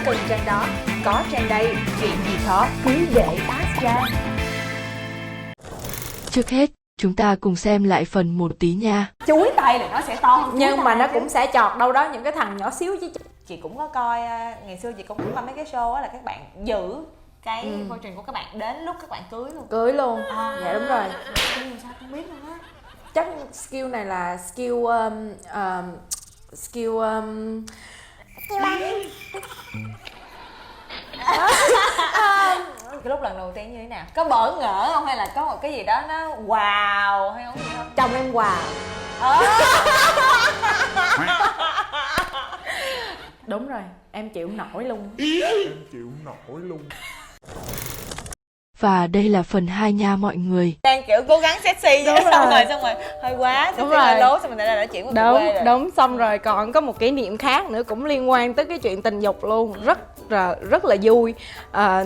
từng trang đó. Có trang đây, chuyện gì khó cứ để ask ra. Trước hết, chúng ta cùng xem lại phần một tí nha. Chuối tay là nó sẽ to hơn Nhưng mà nó cũng sẽ chọt đâu đó những cái thằng nhỏ xíu chứ. Chị cũng có coi, ngày xưa chị cũng coi mấy cái show á là các bạn giữ cái phô trình của các bạn đến lúc các bạn cưới luôn. Cưới luôn. Dạ đúng rồi. Nhưng sao không biết luôn á. Chắc skill này là skill Cái lúc lần đầu tiên như thế nào? Có bỡ ngỡ không hay là có một cái gì đó nó wow hay không gì không? chồng em quà. Đúng rồi, em chịu nổi luôn. Và đây là phần 2 nha mọi người. Đang kiểu cố gắng sexy Đúng xong rồi. rồi hơi quá, Đúng sexy hơi rồi. lố xong mình đã chuyển qua Đúng, quê rồi. đúng. Xong rồi còn có một kỷ niệm khác nữa cũng liên quan tới cái chuyện tình dục luôn. Rất là vui.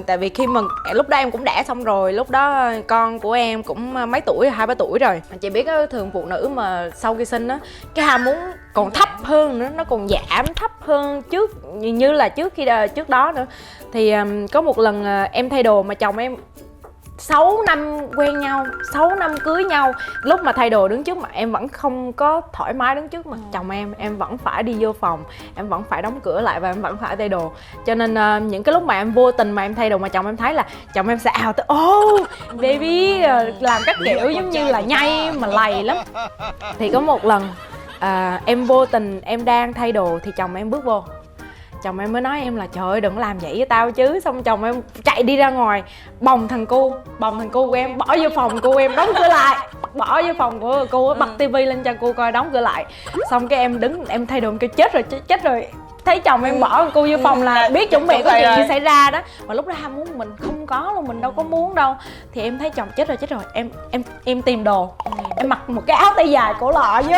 Tại vì khi mà lúc đó em cũng đẻ xong rồi, lúc đó con của em cũng mấy tuổi, 2-3 tuổi rồi. Chị biết á, thường phụ nữ mà sau khi sinh á, cái ham muốn còn thấp hơn nữa, nó còn giảm thấp hơn như là trước đó nữa. Thì có một lần em thay đồ mà chồng em 6 năm quen nhau, 6 năm cưới nhau. Lúc mà thay đồ đứng trước mặt em vẫn không có thoải mái đứng trước mặt chồng em vẫn phải đi vô phòng, em vẫn phải đóng cửa lại và em vẫn phải thay đồ. Cho nên những cái lúc mà em vô tình mà em thay đồ mà chồng em thấy là chồng em sẽ ào tới oh baby, làm các kiểu giống như là nhây mà lầy lắm. Thì có một lần em vô tình em đang thay đồ thì chồng em bước vô. Chồng em mới nói em là trời ơi đừng làm vậy với tao chứ. Xong chồng em chạy đi ra ngoài bồng thằng cu của em bỏ vô phòng cô em, đóng cửa lại, bỏ vô phòng của cô, bật tivi lên cho cô coi, đóng cửa lại. Xong cái em đứng em thay đồ em kêu chết rồi. Thấy chồng em bỏ cô vô phòng là biết chuẩn bị có chuyện gì xảy ra đó. Mà lúc đó ham muốn mình không có luôn, mình đâu có muốn đâu. Thì em thấy chồng chết rồi em tìm đồ. Em mặc một cái áo tay dài cổ lọ vô.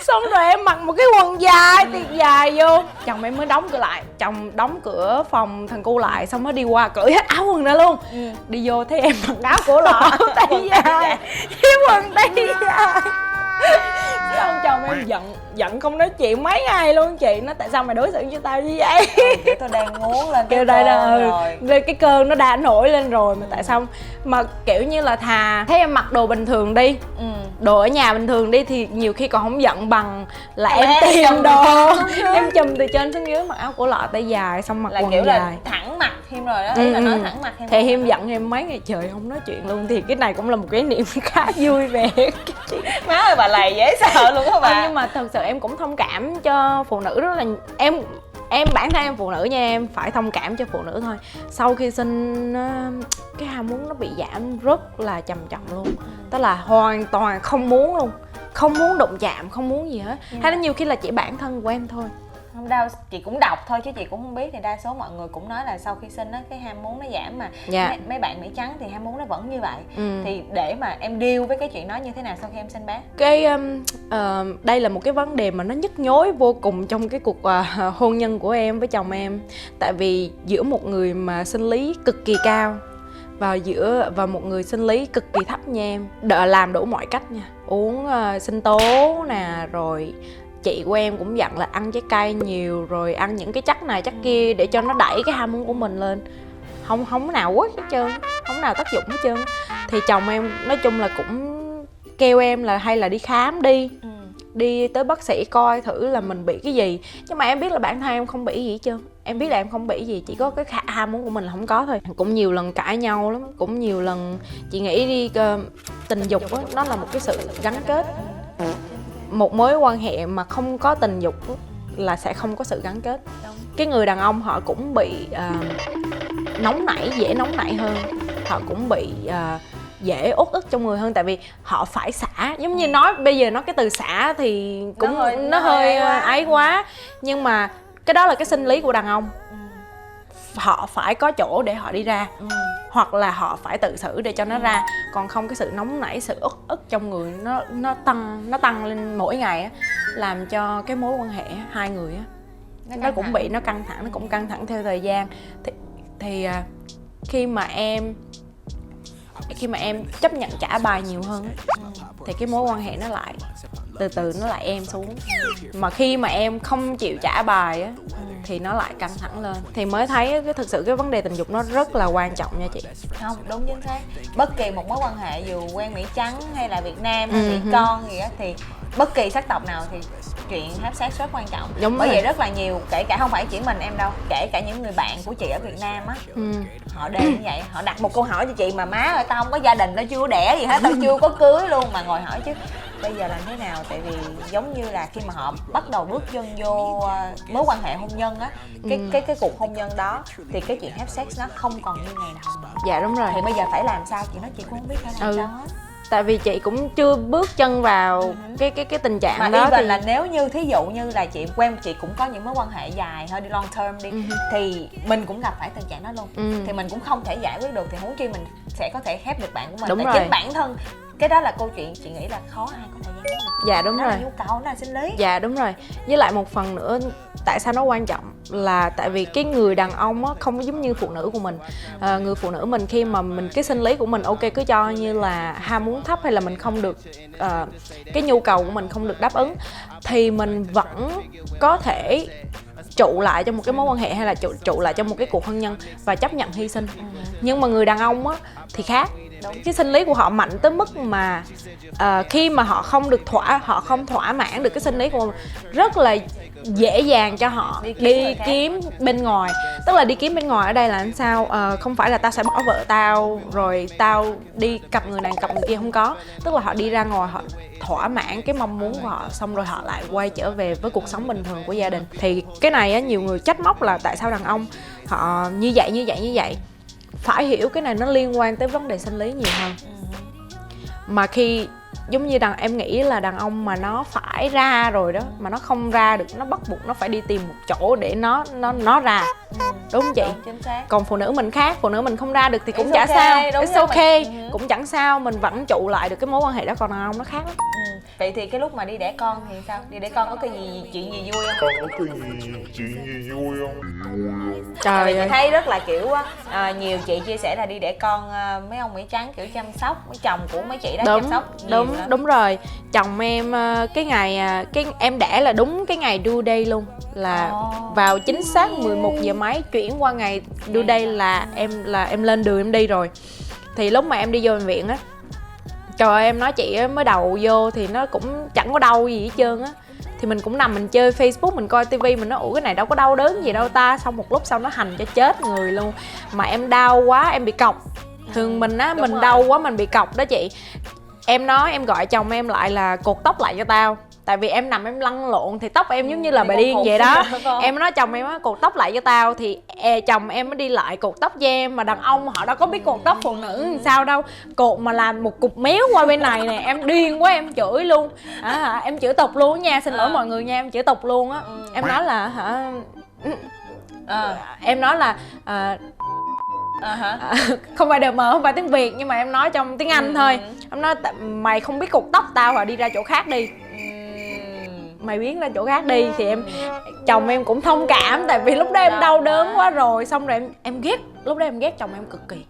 Xong rồi em mặc một cái quần dài tiệt dài vô. Chồng em mới đóng cửa lại, chồng đóng cửa phòng thằng cu lại, xong mới đi qua cởi hết áo quần ra luôn. Đi vô thấy em mặc áo cổ lọ, áo tay dài, cái quần tay dài. Xong chồng em giận không nói chuyện mấy ngày luôn. Chị nói tại sao mày đối xử với tao như vậy? Kiểu tôi đang muốn lên Kêu đây rồi cái cơn nó đã nổi lên rồi mà tại sao mà kiểu như là thà thấy em mặc đồ bình thường đi, đồ ở nhà bình thường đi thì nhiều khi còn không giận bằng là em tìm đồ em chùm từ trên xuống dưới, mặc áo cổ lọ tay dài xong mặc là quần kiểu dài là thẳng mặt thêm rồi đó, ý là nói thẳng mặt thêm. Thì em giận em mấy ngày trời không nói chuyện luôn. Thì cái này cũng là một cái niệm khá vui về Má ơi bà lầy dễ sợ luôn á bà. Nhưng mà thật sự em cũng thông cảm cho phụ nữ, đó là em bản thân em phụ nữ nha, em phải thông cảm cho phụ nữ thôi. Sau khi sinh cái ham muốn nó bị giảm rất là trầm trọng luôn. Tức là hoàn toàn không muốn luôn, không muốn đụng chạm, không muốn gì hết. Hay là nhiều khi là chỉ bản thân của em thôi. Không đâu, chị cũng đọc thôi chứ chị cũng không biết. Thì đa số mọi người cũng nói là sau khi sinh á cái ham muốn nó giảm mà mấy bạn Mỹ trắng thì ham muốn nó vẫn như vậy. Thì để mà em deal với cái chuyện đó như thế nào sau khi em sinh bé? Cái đây là một cái vấn đề mà nó nhức nhối vô cùng trong cái cuộc hôn nhân của em với chồng em. Tại vì giữa một người mà sinh lý cực kỳ cao và một người sinh lý cực kỳ thấp nha em, làm đủ mọi cách nha, uống sinh tố nè, rồi chị của em cũng dặn là ăn trái cây nhiều, rồi ăn những cái chất này chất kia để cho nó đẩy cái ham muốn của mình lên. Không nào quất hết trơn, không nào tác dụng hết trơn. Thì chồng em nói chung là cũng kêu em là hay là đi khám đi tới bác sĩ coi thử là mình bị cái gì. Nhưng mà em biết là bản thân em không bị gì hết trơn, em biết là em không bị gì, chỉ có cái ham muốn của mình là không có thôi. Cũng nhiều lần cãi nhau lắm, cũng nhiều lần chị nghĩ đi tình dục á, nó là một cái sự gắn kết. Một mối quan hệ mà không có tình dục là sẽ không có sự gắn kết. Cái người đàn ông họ cũng bị dễ nóng nảy hơn, họ cũng bị dễ uất ức trong người hơn. Tại vì họ phải xả, giống như bây giờ nói cái từ xả thì cũng nó hơi ấy quá. Nhưng mà cái đó là cái sinh lý của đàn ông. Họ phải có chỗ để họ đi ra, hoặc là họ phải tự xử để cho nó ra. Còn không cái sự nóng nảy, sự uất ức trong người nó tăng lên mỗi ngày á, làm cho cái mối quan hệ hai người á nó cũng bị căng thẳng, nó cũng căng thẳng theo thời gian. Thì khi mà em chấp nhận trả bài nhiều hơn á, thì cái mối quan hệ nó lại từ từ nó lại êm xuống. Mà khi mà em không chịu trả bài á thì nó lại căng thẳng lên, thì mới thấy cái thực sự cái vấn đề tình dục nó rất là quan trọng nha chị. Không, đúng chính xác. Bất kỳ một mối quan hệ dù quen Mỹ trắng hay là Việt Nam hay Mỹ con gì á, thì bất kỳ sắc tộc nào thì chuyện have sex rất quan trọng. Đúng bởi rồi. vậy rất là nhiều, kể cả không phải chỉ mình em đâu, kể cả những người bạn của chị ở Việt Nam á, họ đều như vậy. Họ đặt một câu hỏi cho chị mà má ơi, tao không có gia đình, tao chưa có đẻ gì hết, tao chưa có cưới luôn, mà ngồi hỏi chứ bây giờ làm thế nào. Tại vì giống như là khi mà họ bắt đầu bước chân vô mối quan hệ hôn nhân á, cái cuộc hôn nhân đó, thì cái chuyện have sex nó không còn như ngày nào nữa. Dạ đúng rồi. Thì bây giờ phải làm sao chị nói, chị cũng không biết phải làm sao hết. Tại vì chị cũng chưa bước chân vào cái tình trạng mà đó. Even thì là nếu như thí dụ như là chị quen, chị cũng có những mối quan hệ dài hơi đi long term đi, thì mình cũng gặp phải tình trạng đó luôn. Thì mình cũng không thể giải quyết được, thì huống chi mình sẽ có thể khép được bạn của mình. Đúng Tại rồi. chính bản thân cái đó là câu chuyện chị nghĩ là khó ai có thời gian được. Dạ đúng Đó rồi. là nhu cầu, nó là sinh lý. Dạ đúng rồi. Với lại một phần nữa tại sao nó quan trọng là tại vì cái người đàn ông á không có giống như phụ nữ của mình. Người phụ nữ mình khi mà mình cái sinh lý của mình ok, cứ cho như là ham muốn thấp hay là mình không được cái nhu cầu của mình không được đáp ứng, thì mình vẫn có thể trụ lại trong một cái mối quan hệ hay là trụ lại trong một cái cuộc hôn nhân và chấp nhận hy sinh. Nhưng mà người đàn ông á thì khác. Cái sinh lý của họ mạnh tới mức mà khi mà họ không thỏa mãn được cái sinh lý của mình, rất là dễ dàng cho họ đi kiếm bên ngoài. Tức là đi kiếm bên ngoài ở đây là làm sao? Không phải là tao sẽ bỏ vợ tao rồi tao đi cặp người này cặp người kia, không có. Tức là họ đi ra ngoài, họ thỏa mãn cái mong muốn của họ, xong rồi họ lại quay trở về với cuộc sống bình thường của gia đình. Thì cái này á, nhiều người trách móc là tại sao đàn ông họ như vậy. Phải hiểu cái này nó liên quan tới vấn đề sinh lý nhiều hơn. Mà khi giống như em nghĩ là đàn ông mà nó phải ra rồi đó mà nó không ra được, nó bắt buộc nó phải đi tìm một chỗ để nó ra. Đúng không chị? Đúng, chính xác. Còn phụ nữ mình khác, phụ nữ mình không ra được thì cũng It's chả okay, sao. đúng It's okay, rồi. cũng chẳng sao, mình vẫn trụ lại được cái mối quan hệ đó. Còn đàn ông nó khác lắm. Vậy thì cái lúc mà đi đẻ con thì sao? Đi đẻ con có cái gì, chuyện gì vui không? Trời Chị ơi. thấy rất là kiểu nhiều chị chia sẻ là đi đẻ con mấy ông Mỹ trắng kiểu chăm sóc, mấy chồng của mấy chị đó chăm sóc nhiều lắm. Đúng rồi. Chồng em cái ngày cái em đẻ là đúng cái ngày due date luôn, là vào chính xác 11 giờ mấy chuyển qua ngày due date là em lên đường em đi rồi. Thì lúc mà em đi vô bệnh viện á, trời ơi, em nói chị á, mới đầu vô thì nó cũng chẳng có đau gì hết trơn á. Thì mình cũng nằm mình chơi Facebook, mình coi tivi, mình nói ủa cái này đâu có đau đớn gì đâu ta. Xong một lúc sau nó hành cho chết người luôn. Mà em đau quá, em bị cọc. Thường mình á, mình đau quá mình bị cọc đó chị. Em nói em gọi chồng em lại là cột tóc lại cho tao. Tại vì em nằm em lăn lộn thì tóc em giống như là bà điên vậy đó. Em nói chồng em á, cột tóc lại cho tao. Thì chồng em mới đi lại cột tóc cho em. Mà đàn ông họ đâu có biết cột tóc phụ nữ làm sao đâu. Cột mà làm một cục méo qua bên này nè. Em điên quá, em chửi luôn. Em chửi tục luôn nha, xin lỗi mọi người nha, em chửi tục luôn á. Em nói là em nói là không phải DM, không phải tiếng Việt, nhưng mà em nói trong tiếng Anh thôi. Em nói mày không biết cột tóc tao và đi ra chỗ khác đi. Mày biến ra chỗ khác đi. Thì chồng em cũng thông cảm. Tại vì lúc đó em đau đớn quá rồi. Xong rồi em ghét, lúc đó em ghét chồng em cực kỳ.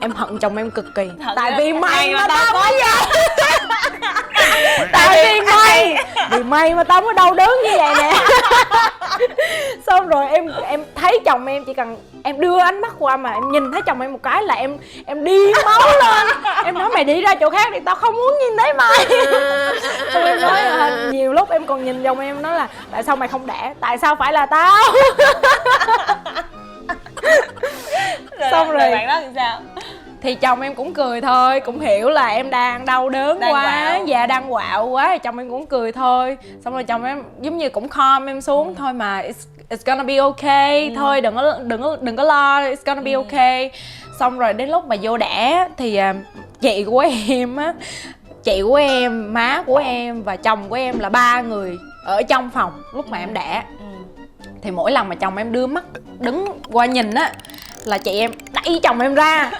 Em hận chồng em cực kỳ. Tại vì mày mà tao có giờ. Tại vì mày mà tao mới đau đớn như vậy nè. Xong rồi em thấy chồng em, chỉ cần em đưa ánh mắt qua mà em nhìn thấy chồng em một cái là em điên máu lên. Em nói mày đi ra chỗ khác đi, tao không muốn nhìn thấy mày. Xong em nói nhiều lúc em còn nhìn chồng em nói là tại sao mày không đẻ, tại sao phải là tao. Xong rồi bạn nói làm sao? Thì chồng em cũng cười thôi, cũng hiểu là em đang đau đớn quá, dạ đang quạo quá, thì chồng em cũng cười thôi. Xong rồi chồng em giống như cũng calm em xuống thôi mà it's gonna be okay, thôi đừng có lo, it's gonna be okay. Xong rồi đến lúc mà vô đẻ thì chị của em á, chị của em, má của em và chồng của em là 3 người ở trong phòng lúc mà em đẻ. Thì mỗi lần mà chồng em đưa mắt đứng qua nhìn á là chị em đẩy chồng em ra.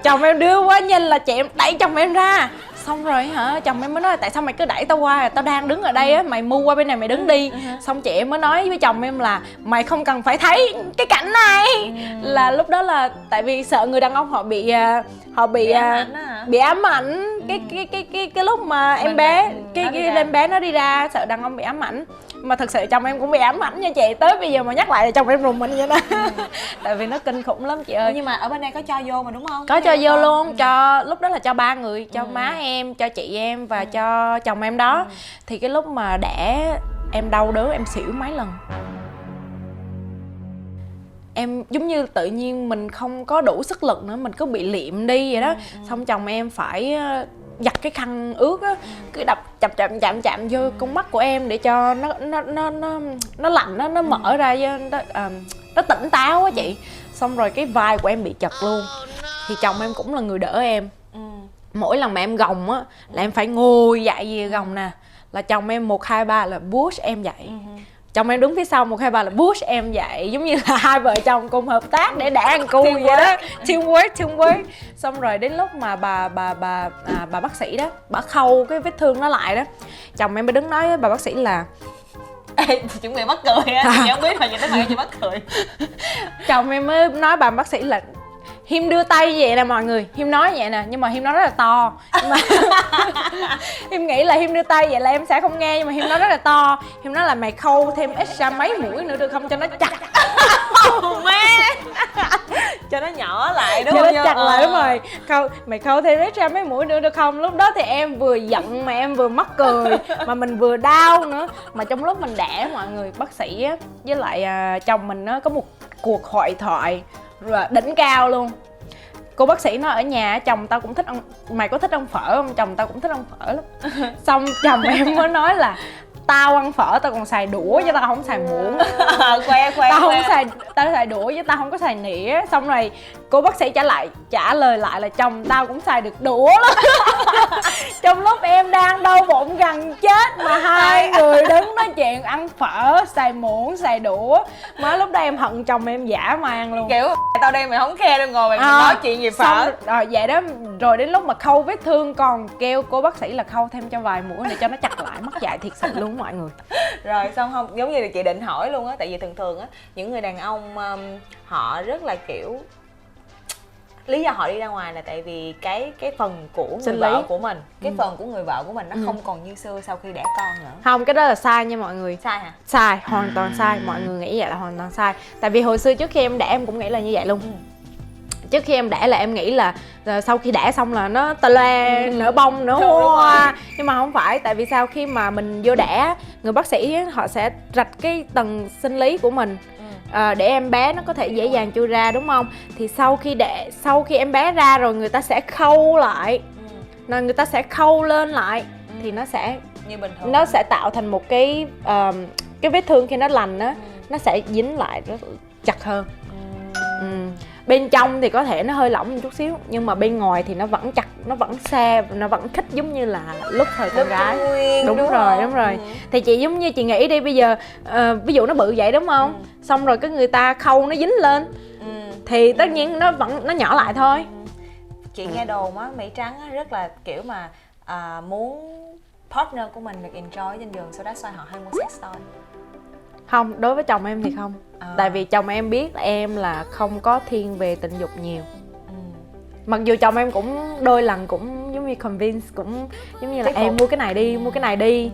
Chồng em đưa qua nhìn là chị em đẩy chồng em ra. xong rồi hả, chồng em mới nói là tại sao mày cứ đẩy tao qua, tao đang đứng ở đây á, mày mu qua bên này mày đứng đi. Xong chị em mới nói với chồng em là mày không cần phải thấy cái cảnh này. Là lúc đó là tại vì sợ người đàn ông họ bị bị ám ảnh cái lúc mà em bé cái em bé nó đi ra, sợ đàn ông bị ám ảnh. Mà thật sự chồng em cũng bị ám ảnh nha chị, tới bây giờ mà nhắc lại là chồng em rùng mình vậy đó. Tại vì nó kinh khủng lắm chị ơi. Nhưng mà ở bên đây có cho vô mà đúng không? Có cho vô luôn, cho lúc đó là cho 3 người, cho má em, cho chị em và cho chồng em đó. Thì cái lúc mà đẻ em đau đớn, em xỉu mấy lần. Em giống như tự nhiên mình không có đủ sức lực nữa, mình cứ bị liệm đi vậy đó. Xong chồng em phải giặt cái khăn ướt á, cứ đập chạm vô con mắt của em để cho nó lạnh, nó mở ra, nó tỉnh táo á chị. Xong rồi cái vai của em bị chật luôn. Thì chồng em cũng là người đỡ em. Mỗi lần mà em gồng á là em phải ngồi dậy về gồng nè, là chồng em 1, 2, 3 là push em dậy. Chồng em đứng phía sau 1, 2, 3 là push em dậy, giống như là hai vợ chồng cùng hợp tác để đẻ ăn cu vậy đó. Teamwork. Xong rồi đến lúc mà bà bác sĩ đó, bà khâu cái vết thương nó lại đó, chồng em mới đứng nói với bà bác sĩ là Ê, chuẩn bị mắc cười á, chị không biết mà nhìn thấy mặt chị mắc cười. Chồng em mới nói bà bác sĩ là Hiêm đưa tay vậy nè mọi người, Hiêm nói vậy nè, nhưng mà Hiêm nói rất là to. Nhưng mà Hiêm nghĩ là Hiêm đưa tay vậy là em sẽ không nghe, nhưng mà Hiêm nói rất là to. Hiêm nói là mày khâu thêm extra mấy mũi nữa được không cho nó chặt. Má cho nó nhỏ lại đúng cho không? Nó chặt lại, đúng rồi. Mày khâu thêm extra mấy mũi nữa được không? Lúc đó thì em vừa giận mà em vừa mắc cười, mà mình vừa đau nữa. Mà trong lúc mình đẻ mọi người, bác sĩ á với lại chồng mình á có một cuộc hội thoại rồi đỉnh cao luôn. Cô bác sĩ nói ở nhà chồng tao cũng thích ăn, mày có thích ăn phở không? Chồng tao cũng thích ăn phở lắm. Xong chồng em mới nói là tao ăn phở tao còn xài đũa chứ tao không xài muỗng. Khoe Tao xài đũa chứ tao không có xài nĩa. Xong rồi cô bác sĩ trả lời lại là chồng tao cũng xài được đũa lắm. Trong lúc em đang đau bụng gần chết mà hai người đứng nói chuyện ăn phở, xài muỗng, xài đũa. Má lúc đó em hận chồng em dã man luôn. Kiểu tao đây mày không khe đâu, ngồi mày nói chuyện gì phở. Rồi vậy đó, rồi đến lúc mà khâu vết thương còn kêu cô bác sĩ là khâu thêm cho vài mũi để cho nó chặt lại, mất dạy thiệt sự luôn mọi người. Rồi xong không, giống như là chị định hỏi luôn á, tại vì thường á những người đàn ông họ rất là kiểu lý do họ đi ra ngoài là tại vì cái phần của người vợ của mình, cái phần của người vợ của mình nó không còn như xưa sau khi đẻ con nữa. Không, cái đó là sai nha mọi người. Sai hả? Sai, hoàn toàn sai. Mọi người nghĩ vậy là hoàn toàn sai. Tại vì hồi xưa trước khi em đẻ em cũng nghĩ là như vậy luôn. Trước khi em đẻ là em nghĩ là sau khi đẻ xong là nó tà loe, nở bông, nở hoa. Nhưng mà không phải, tại vì sau khi mà mình vô đẻ, người bác sĩ họ sẽ rạch cái tầng sinh lý của mình để em bé nó có thể dễ dàng chui ra, đúng không? Thì sau khi em bé ra rồi người ta sẽ khâu lại, người ta sẽ khâu lên lại thì nó sẽ như bình thường, nó sẽ tạo thành một cái vết thương khi nó lành á, nó sẽ dính lại rất chặt hơn. Bên trong thì có thể nó hơi lỏng một chút xíu, nhưng mà bên ngoài thì nó vẫn chặt, nó vẫn xe, nó vẫn khít giống như là lúc thời con gái. Đúng rồi. Thì chị giống như chị nghĩ đi, bây giờ ví dụ nó bự vậy đúng không? Xong rồi cái người ta khâu nó dính lên thì tất nhiên nó nhỏ lại thôi. Chị nghe đồn á, Mỹ Trắng á, rất là kiểu mà muốn partner của mình được enjoy trên giường, sau đó xoay họ hay mua sex toy. Không, đối với chồng em thì không. Tại vì chồng em biết là em là không có thiên về tình dục nhiều. Mặc dù chồng em cũng đôi lần cũng giống như convince, cũng giống như là em mua cái này đi, mua cái này đi.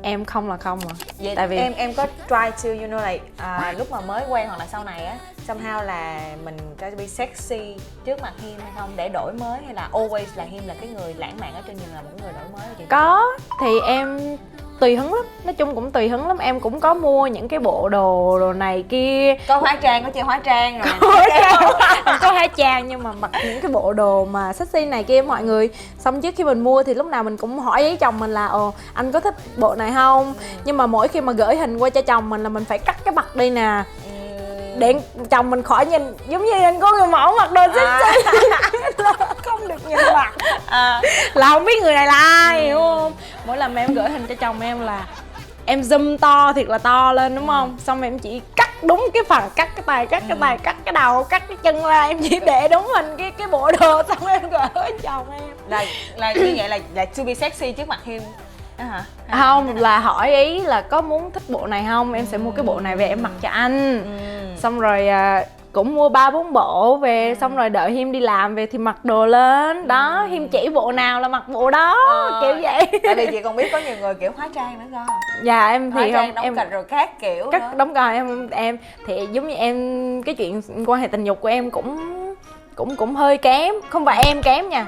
Em không là không à. Vậy tại vì em có try to, you know like lúc mà mới quen hoặc là sau này á, somehow là mình có be sexy trước mặt Hiêm hay không, để đổi mới, hay là always là Hiêm là cái người lãng mạn ở trên giường, là một người đổi mới chị? Có, thì em tùy hứng lắm, nói chung cũng tùy hứng lắm. Em cũng có mua những cái bộ đồ này kia. Có hóa trang, có chơi hóa trang rồi. Em có hóa trang nhưng mà mặc những cái bộ đồ mà sexy này kia mọi người. Xong trước khi mình mua thì lúc nào mình cũng hỏi với chồng mình là anh có thích bộ này không? Nhưng mà mỗi khi mà gửi hình qua cho chồng mình là mình phải cắt cái mặt đi nè, để chồng mình khỏi nhìn giống như anh có người mẫu mặc đồ sexy. Không được nhìn mặt là không biết người này là ai, hiểu không? Mỗi lần em gửi hình cho chồng em là em zoom to thiệt là to lên đúng không, xong em chỉ cắt đúng cái phần cắt cái tay, cắt cái tay, cắt cái đầu, cắt cái chân ra, em chỉ để đúng hình cái bộ đồ, xong em gửi chồng em. Là như vậy là to be sexy trước mặt Hiêm đó hả? Không, là hỏi ý là có muốn thích bộ này không, em sẽ mua cái bộ này về em mặc cho anh. Xong rồi cũng mua 3-4 bộ về, xong rồi đợi Hiêm đi làm về thì mặc đồ lên. Đó, Hiêm chỉ bộ nào là mặc bộ đó, kiểu vậy. Tại vì chị còn biết có nhiều người kiểu hóa trang nữa cơ. Dạ em thì hóa trang, không, đóng em kịch rồi các kiểu cắt nữa. đóng coi em thì giống như em, cái chuyện quan hệ tình dục của em cũng hơi kém. Không phải em kém nha,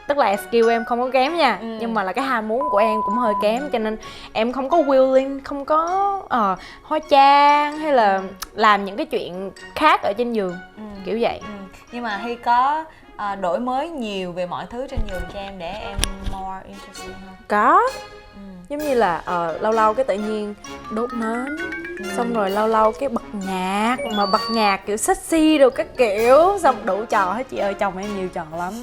tức là skill em không có kém nha, nhưng mà là cái ham muốn của em cũng hơi kém, cho nên em không có willing, không có hóa trang hay là làm những cái chuyện khác ở trên giường, kiểu vậy. Nhưng mà Hy có đổi mới nhiều về mọi thứ trên giường cho em để em more interesting hơn? Có. Giống như là lâu lâu cái tự nhiên đốt nến, xong rồi lâu lâu cái bật nhạc, mà bật nhạc kiểu sexy rồi các kiểu, xong đủ trò hết chị ơi, chồng em nhiều trò lắm.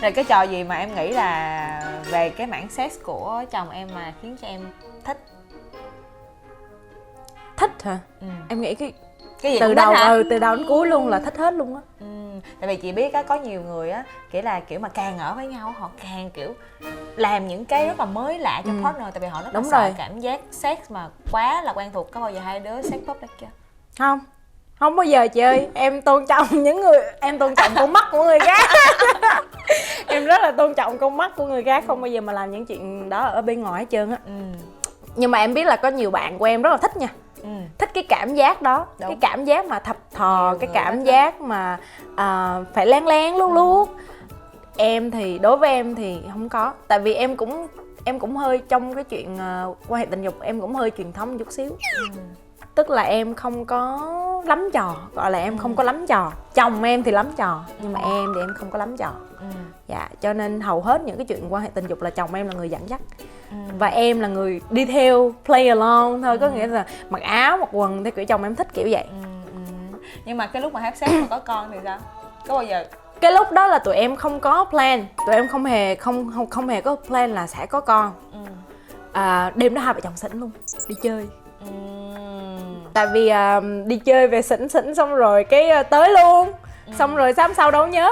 Rồi cái trò gì mà em nghĩ là về cái mảng sex của chồng em mà khiến cho em thích? Thích hả? Em nghĩ cái gì từ cũng đầu thích hả? từ đầu đến cuối luôn là thích hết luôn á. Tại vì chị biết á, có nhiều người á kiểu mà càng ở với nhau họ càng kiểu làm những cái rất là mới lạ cho partner, tại vì họ rất là sợ cảm giác sex mà quá là quen thuộc. Có bao giờ hai đứa sex public chưa? Không bao giờ chị ơi, em tôn trọng em tôn trọng con mắt của người khác. Em rất là tôn trọng con mắt của người khác, không bao giờ mà làm những chuyện đó ở bên ngoài hết trơn á. Nhưng mà em biết là có nhiều bạn của em rất là thích nha. Thích cái cảm giác đó. Đúng. Cái cảm giác mà thập thò, cái cảm giác mà phải len len luốt luốt. Em thì đối với em thì không có, tại vì em cũng hơi trong cái chuyện quan hệ tình dục em cũng hơi truyền thống một chút xíu. Tức là em không có lắm trò, gọi là em không có lắm trò. Chồng em thì lắm trò, nhưng mà em thì em không có lắm trò. Dạ, cho nên hầu hết những cái chuyện quan hệ tình dục là chồng em là người dẫn dắt. Và em là người đi theo, play along thôi, có nghĩa là mặc áo, mặc quần theo kiểu chồng em thích kiểu vậy. Nhưng mà cái lúc mà have sex mà có con thì sao? Có bao giờ? Cái lúc đó là tụi em không có plan, tụi em không hề có plan là sẽ có con. Đêm đó hai vợ chồng xỉn luôn, đi chơi. Tại vì đi chơi về xỉn xong rồi cái tới luôn, xong rồi sáng sau đâu nhớ.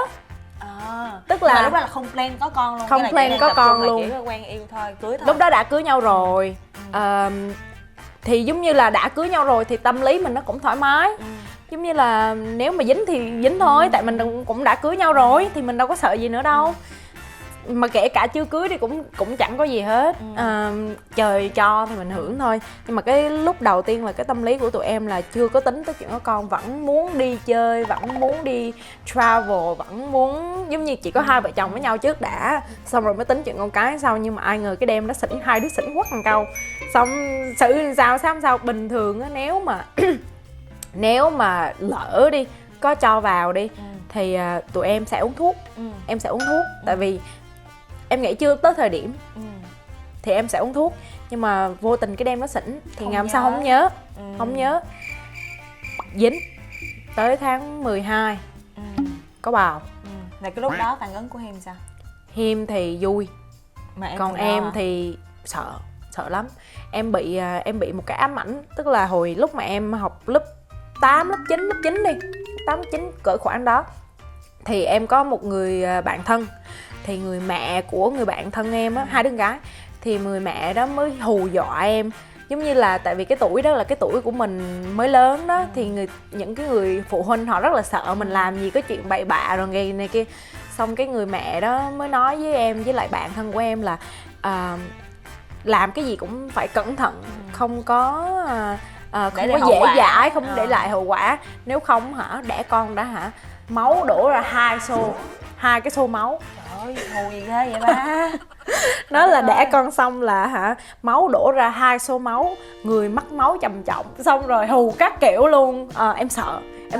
Tức là lúc đó là không plan có con luôn, không plan có con luôn, chỉ là quen yêu thôi, cưới thôi. Lúc đó đã cưới nhau rồi. Thì giống như là đã cưới nhau rồi thì tâm lý mình nó cũng thoải mái. Giống như là nếu mà dính thì dính thôi, tại mình cũng đã cưới nhau rồi thì mình đâu có sợ gì nữa đâu. Mà kể cả chưa cưới thì cũng chẳng có gì hết. Trời cho thì mình hưởng thôi. Nhưng mà cái lúc đầu tiên là cái tâm lý của tụi em là chưa có tính tới chuyện có con, vẫn muốn đi chơi, vẫn muốn đi travel, vẫn muốn giống như chỉ có hai vợ chồng với nhau trước đã, xong rồi mới tính chuyện con cái sau. Nhưng mà ai ngờ cái đêm đó xỉn, hai đứa xỉn quất một câu, xong xử sao sáng sau bình thường á, nếu mà lỡ đi có cho vào đi thì tụi em sẽ uống thuốc. Em sẽ uống thuốc tại vì em nghĩ chưa tới thời điểm thì em sẽ uống thuốc. Nhưng mà vô tình cái đêm nó xỉn thì ngày hôm sau không nhớ. Dính tới tháng 12 có bầu. Là cái lúc đó phản ứng của Hiêm sao? Hiêm thì vui, mà còn em thì sợ lắm. Em bị một cái ám ảnh. Tức là hồi lúc mà em học lớp 8, lớp 9 đi, 8, 9 cỡ khoảng đó, thì em có một người bạn thân. Thì người mẹ của người bạn thân em á, hai đứa con gái, thì người mẹ đó mới hù dọa em. Giống như là tại vì cái tuổi đó là cái tuổi của mình mới lớn đó, thì những cái người phụ huynh họ rất là sợ mình làm gì có chuyện bậy bạ rồi ngày này kia. Xong cái người mẹ đó mới nói với em với lại bạn thân của em là làm cái gì cũng phải cẩn thận, không có không có dễ dãi, không để lại hậu quả. Nếu không đẻ con đã máu đổ ra hai cái xô máu. Trời ơi, hù gì ghê vậy ba? Nó là đẻ con xong là máu đổ ra 2 xô máu, người mắc máu trầm trọng, xong rồi hù các kiểu luôn. Em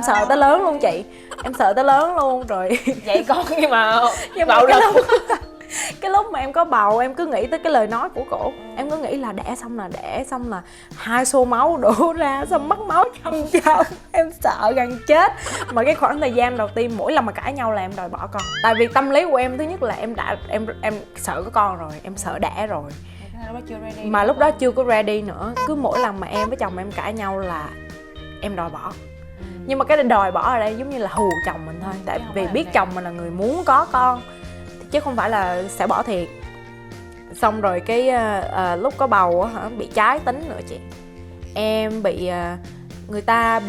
sợ tới lớn luôn chị, em sợ tới lớn luôn rồi. Vậy con nhưng mà bạo lực. Cái lúc mà em có bầu em cứ nghĩ tới cái lời nói của cổ. Em cứ nghĩ là đẻ xong là 2 xô máu đổ ra, xong mất máu trầm trọng. Em sợ gần chết. Mà cái khoảng thời gian đầu tiên mỗi lần mà cãi nhau là em đòi bỏ con. Tại vì tâm lý của em thứ nhất là em sợ có con rồi, em sợ đẻ rồi. Lúc đó chưa ready. Mà lúc đó chưa có ready nữa. Cứ mỗi lần mà em với chồng em cãi nhau là em đòi bỏ. Nhưng mà cái đòi bỏ ở đây giống như là hù chồng mình thôi. Tại vì biết chồng mình là người muốn có con, chứ không phải là sẽ bỏ thiệt. Xong rồi cái lúc có bầu á, bị trái tính nữa chị. Em bị người ta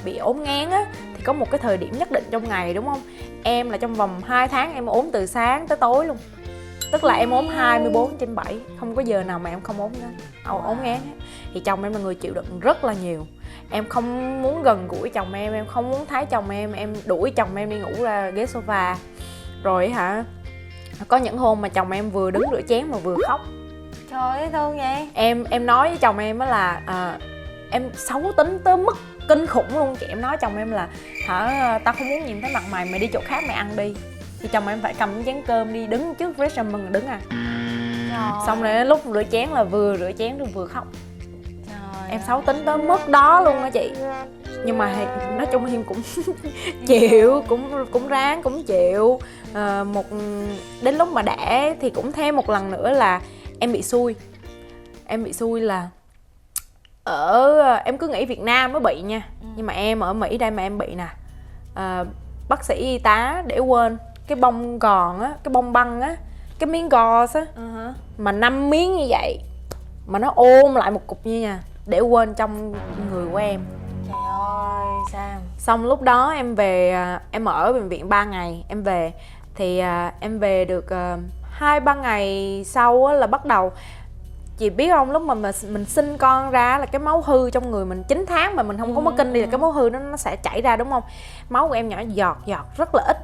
bị ốm nghén á, thì có một cái thời điểm nhất định trong ngày, đúng không? Em là trong vòng 2 tháng em ốm từ sáng tới tối luôn. Tức là em ốm 24/7, không có giờ nào mà em không ốm ốm nghén. Thì chồng em là người chịu đựng rất là nhiều. Em không muốn gần gũi chồng em không muốn thấy chồng em đuổi chồng em đi ngủ ra ghế sofa. Rồi hả, có những hôm mà chồng em vừa đứng rửa chén mà vừa khóc. Trời ơi thương vậy. Em nói với chồng em á là em xấu tính tới mức kinh khủng luôn chị. Em nói chồng em là tao không muốn nhìn thấy mặt mày đi chỗ khác mày ăn đi. Thì chồng em phải cầm chén cơm đi đứng trước restaurant mừng đứng à. Xong rồi lúc rửa chén là vừa rửa chén rồi vừa khóc. Trời em xấu tính tới mức đó luôn á chị. Nhưng mà nói chung em cũng chịu, cũng ráng cũng chịu. Đến lúc mà đẻ thì cũng thêm một lần nữa là em bị xui. Em bị xui là em cứ nghĩ Việt Nam mới bị nha. Nhưng mà em ở Mỹ đây mà em bị nè. Bác sĩ y tá để quên cái bông gòn á, cái bông băng á, cái miếng gauze á, mà 5 miếng như vậy mà nó ôm lại một cục như nha, để quên trong người của em. Trời ơi sao? Xong lúc đó em về, em ở bệnh viện 3 ngày. Em về thì em về được 2-3 ngày sau á, là bắt đầu, chị biết không, lúc mà mình sinh con ra là cái máu hư trong người mình 9 tháng mà mình không có mất kinh đi là cái máu hư nó sẽ chảy ra, đúng không? Máu của em nhỏ giọt rất là ít.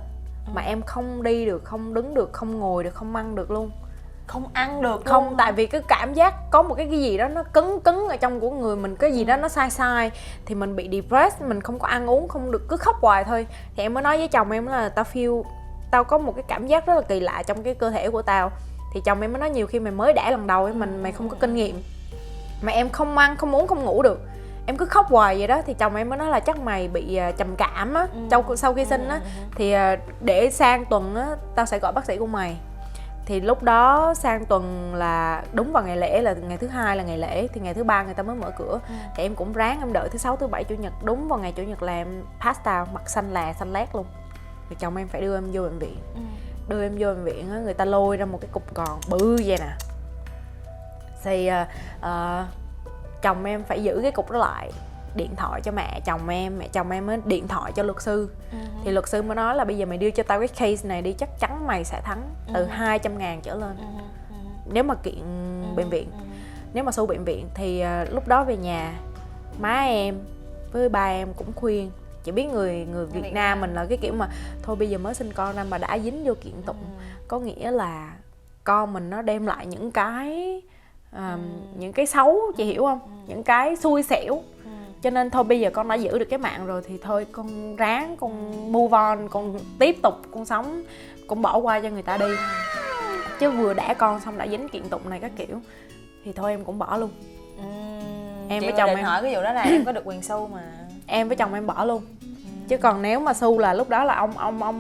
Mà em không đi được, không đứng được, không ngồi được, không ăn được luôn. Không ăn được không luôn. Tại vì cái cảm giác có một cái gì đó nó cứng ở trong của người mình, cái gì đó nó sai thì mình bị depressed, mình không có ăn uống không được, cứ khóc hoài thôi. Thì em mới nói với chồng em là tao có một cái cảm giác rất là kỳ lạ trong cái cơ thể của tao. Thì chồng em mới nói nhiều khi mày mới đẻ lần đầu ấy, mày không có kinh nghiệm mà em không ăn, không uống, không ngủ được, em cứ khóc hoài vậy đó. Thì chồng em mới nói là chắc mày bị trầm cảm á, sau khi sinh á. Thì để sang tuần á tao sẽ gọi bác sĩ của mày. Thì lúc đó sang tuần là đúng vào ngày lễ, là ngày thứ 2 là ngày lễ, thì ngày thứ 3 người ta mới mở cửa. Thì em cũng ráng em đợi thứ 6, thứ 7, chủ nhật. Đúng vào ngày chủ nhật là em pass out, mặt xanh lét luôn. Thì chồng em phải đưa em vô bệnh viện. Đưa em vô bệnh viện á, người ta lôi ra một cái cục gòn bự vậy nè. Thì chồng em phải giữ cái cục đó lại, điện thoại cho mẹ chồng em mới điện thoại cho luật sư. Thì luật sư mới nói là bây giờ mày đưa cho tao cái case này đi, chắc chắn mày sẽ thắng từ 200.000 trở lên nếu mà kiện bệnh viện, nếu mà xu bệnh viện. Thì lúc đó về nhà, má em với ba em cũng khuyên. Chị biết người Việt Nam mình là cái kiểu mà thôi bây giờ mới sinh con ra mà đã dính vô kiện tụng, có nghĩa là con mình nó đem lại những cái xấu, chị hiểu không? Những cái xui xẻo. Cho nên thôi bây giờ con đã giữ được cái mạng rồi thì thôi con ráng, con move on, con tiếp tục con sống, con bỏ qua cho người ta đi. Chứ vừa đẻ con xong đã dính kiện tụng này các kiểu thì thôi em cũng bỏ luôn. Em với chồng em hỏi cái vụ đó là em có được quyền sưu mà. Em với chồng em bỏ luôn. Chứ còn nếu mà sưu là lúc đó là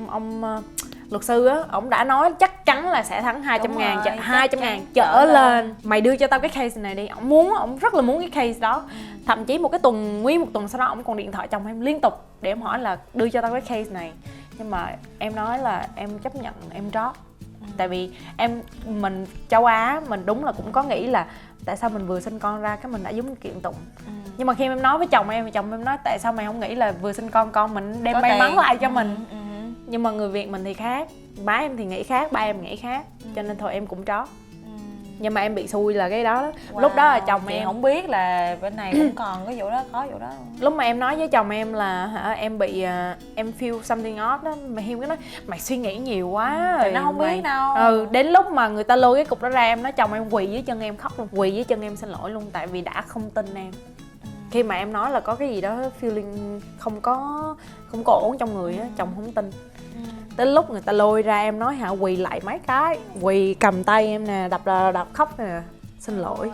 ông luật sư á, ổng đã nói chắc chắn là sẽ thắng 200.000 trở lên. Mày đưa cho tao cái case này đi. Ổng rất là muốn cái case đó. Thậm chí nguyên một tuần sau đó ổng còn điện thoại chồng em liên tục để em hỏi là đưa cho tao cái case này. Nhưng mà em nói là em chấp nhận, em drop. Tại vì mình châu Á mình đúng là cũng có nghĩ là tại sao mình vừa sinh con ra cái mình đã giống kiện tụng. Nhưng mà khi em nói với chồng em nói tại sao mày không nghĩ là vừa sinh con mình đem may mắn lại cho mình. Nhưng mà người Việt mình thì khác, má em thì nghĩ khác, ba em nghĩ khác, cho nên thôi em cũng trót. Nhưng mà em bị xui là cái đó. Lúc đó là chồng em không biết là bên này cũng còn cái vụ đó, có vụ đó. Lúc mà em nói với chồng em là em bị em feel something odd đó, mà Hiêm cứ nói mày suy nghĩ nhiều quá rồi. Nó không biết đâu. Đến lúc mà người ta lôi cái cục đó ra, em nói chồng em quỳ dưới chân em khóc luôn, quỳ dưới chân em xin lỗi luôn, tại vì đã không tin em. Khi mà em nói là có cái gì đó feeling không có ổn trong người á, chồng không tin. Tới lúc người ta lôi ra em nói quỳ lại mấy cái, quỳ cầm tay em nè, đập khóc nè, xin lỗi.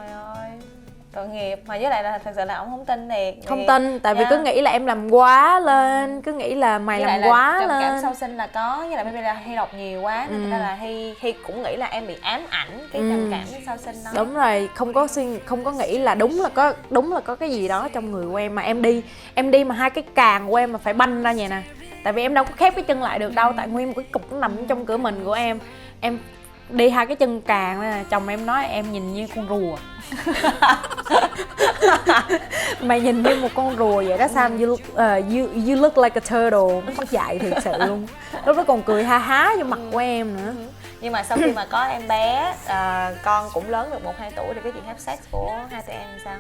tội nghiệp. Mà với lại là thật sự là ông không tin thiệt. Không tin, tại vì cứ nghĩ là em làm quá lên, cứ nghĩ là mày với làm lại quá là trầm cảm lên. sau sinh là có, với lại bây giờ Hy đọc nhiều quá nên thật ra là Hy cũng nghĩ là em bị ám ảnh cái trầm cảm sau sinh đó. Đúng rồi, không có nghĩ là đúng là có cái gì đó trong người của em. Mà em đi mà hai cái càng của em mà phải banh ra vậy nè, tại vì em đâu có khép cái chân lại được đâu, tại nguyên một cái cục nó nằm trong cửa mình của em đi hai cái chân càng nè. Chồng em nói em nhìn như con rùa. Mày nhìn như một con rùa vậy đó Sam, you look like a turtle. Mất dạy thiệt sự luôn. Lúc đó còn cười ha há vô mặt của em nữa. Nhưng mà sau khi mà có em bé, con cũng lớn được 1-2 tuổi thì cái chuyện have sex của hai tụi em sao?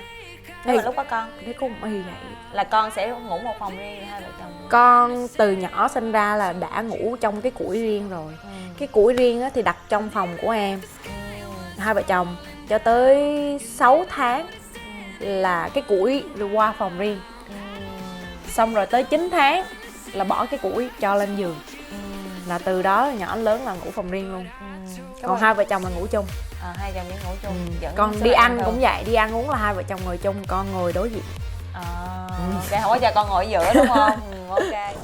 Nếu mà lúc có con Thấy con y vậy. là con sẽ ngủ một phòng riêng hai vợ chồng. Con từ nhỏ sinh ra là đã ngủ trong cái củi riêng rồi. Cái củi riêng á thì đặt trong phòng của em. Hai vợ chồng cho tới 6 tháng là cái củi rồi qua phòng riêng. Xong rồi tới 9 tháng là bỏ cái củi cho lên giường. Là từ đó nhỏ lớn là ngủ phòng riêng luôn. Còn hai vợ chồng là ngủ chung. Hai chồng vẫn ngủ chung. Còn đi ăn cũng vậy, đi ăn uống là hai vợ chồng ngồi chung, con ngồi đối diện. Ok, không có cho con ngồi ở giữa đúng không? Ok.